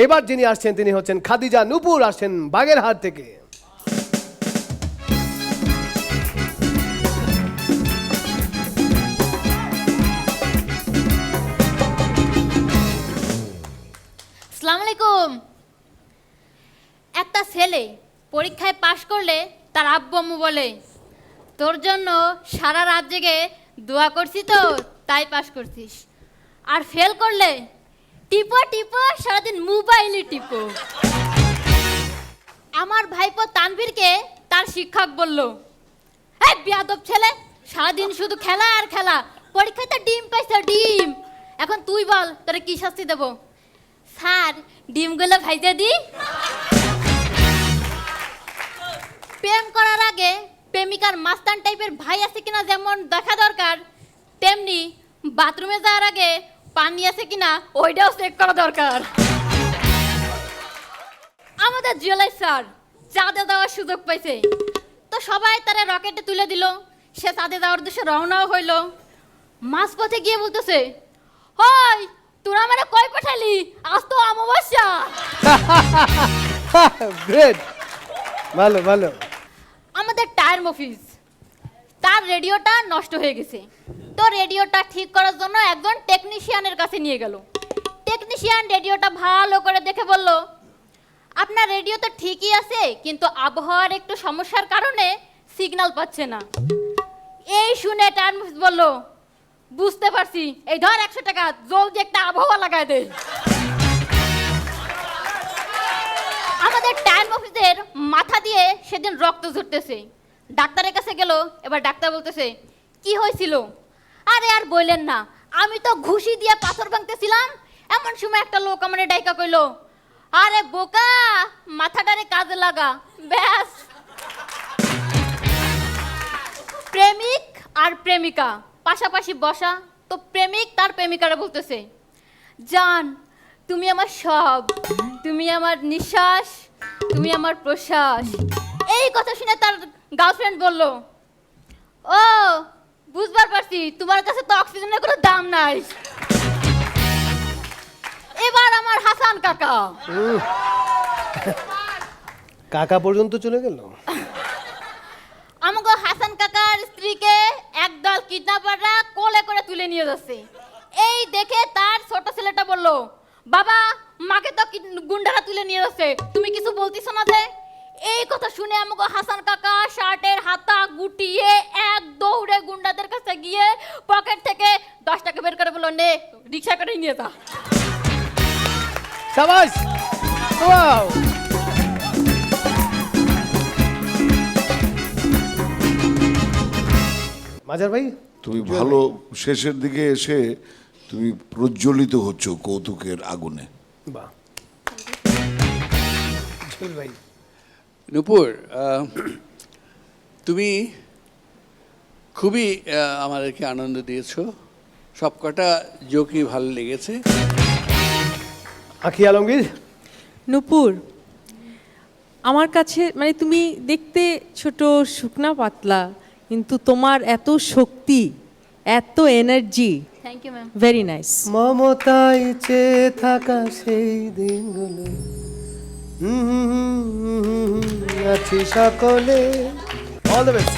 এবার যিনি আসছেন তিনি হচ্ছেন খাদিজা নূপুর, আসছেন বাগেরহাট থেকে। আসসালামু আলাইকুম। একটা ছেলে পরীক্ষায় পাশ করলে তার আব্বু আম্মু বলে, তোর জন্য সারা রাত জেগে দোয়া করছি তো তাই পাশ করছিস, আর ফেল করলে টিপো টিপো সারাদিন মোবাইলে টিপো। আমার ভাইপো তানভীরকে তার শিক্ষক বলল, এই বেয়াদব ছেলে, সারাদিন শুধু খেলা আর খেলা, পরীক্ষায় তো ডিম পাইছে ডিম, এখন তুই বল তোরে কি শাস্তি দেবো? স্যার ডিমগুলো ভাইজে দি। প্রেম করার আগে প্রেমিকার মাস্তান টাইপের ভাই আছে কিনা যেমন দেখা দরকার, তেমনি বাথরুমে যাওয়ার আগে পানি আছে কিনা ওইটাও চেক করা দরকার। আমাদের জুয়েলাই স্যার চাঁদে যাওয়ার সুযোগ পাইছে, তো সবাই তারা রকেটে তুলে দিল, সে চাঁদে যাওয়ার উদ্দেশ্যে রওনাও হইল। মাঝপথে গিয়ে বলতেছে, হই তোরা মানে কই পাঠালি, আজ তো অমাবস্যা। গ্রেট, ভালো ভালো। আমাদের টায়ার মফিজ, তার রেডিওটা নষ্ট হয়ে গেছে, তো রেডিওটা ঠিক করার জন্য একজন টেকনিশিয়ানের কাছে নিয়ে গেল। টেকনিশিয়ান রেডিওটা ভালো করে দেখে বলল, আপনার রেডিও তো ঠিকই আছে, কিন্তু আবহাওয়ার একটু সমস্যার কারণে সিগন্যাল পাচ্ছে না। এই শুনে টায়ার মফিজ বলল, বুঝতে পারছি, এই ধর 100 টাকা, জলদি একটা আবহাওয়া লাগায় দে। আমাদের টাইম অফিসের মাথা দিয়ে সেদিন রক্ত ঝরতেছে, ডাক্তারের কাছে গেল। এবার ডাক্তার বলতেছে, কি হয়েছিল? আরে আর বললেন না, আমি তো ঘুষি দিয়ে পাথর ভাঙতেছিলাম, এমন সময় একটা লোক আমার ডাইকা কইল, আরে বোকা, মাথাটারে কাজে লাগা। ব্যাস। প্রেমিক আর প্রেমিকা পাশাপাশি বসা, তো প্রেমিক তার প্রেমিকারা বলতেছে, জান তুমি আমার সব, তুমি আমার নিঃশ্বাস, তুমি আমার প্রশ্বাস। এই কথা শুনে তার গার্লফ্রেন্ড বলল, ও বুঝবার পারছি, তোমার কাছে তো অক্সিজেনের কোনো দাম নাই। এবার আমার হাসান কাকা। কাকা পর্যন্ত চলে গেল। আমাকে হাসান কাকার স্ত্রীকে একদল কিডন্যাপাররা কোলে করে তুলে নিয়ে যাচ্ছে। এই দেখে তার ছোট ছেলেটা বলল, বাবা মাকে তো গুন্ডারা তুলে নিয়ে যাচ্ছে, তুমি কিছু বলতিস না যে? এই কথা শুনে আমাকে হাসান কাকা শার্টের হাতা গুটিয়ে এক দৌড়ে গুন্ডাদের কাছে গিয়ে পকেট থেকে 10 টাকা বের করে বলল, নে রিক্সা করে নিয়ে যা। শাবাশ, ওয়াও। মাজার ভাই, তুমি ভালো, শেষের দিকে এসে তুমি প্রজ্বলিত হচ্ছ কৌতুকের আগুনে। বাহ। ভাই নূপুর, তুমি খুবই আমাদেরকে আনন্দ দিয়েছো, সবকটা জোকই ভালো লেগেছে। আখি আলমগীর। নূপুর, আমার কাছে মানে তুমি দেখতে ছোট শুকনা পাতলা, কিন্তু তোমার এত শক্তি, এত energy. Thank you ma'am. Very nice. মমতায় চেয়ে থাকা সেই দিনগুলো আছি সকলে। All the best.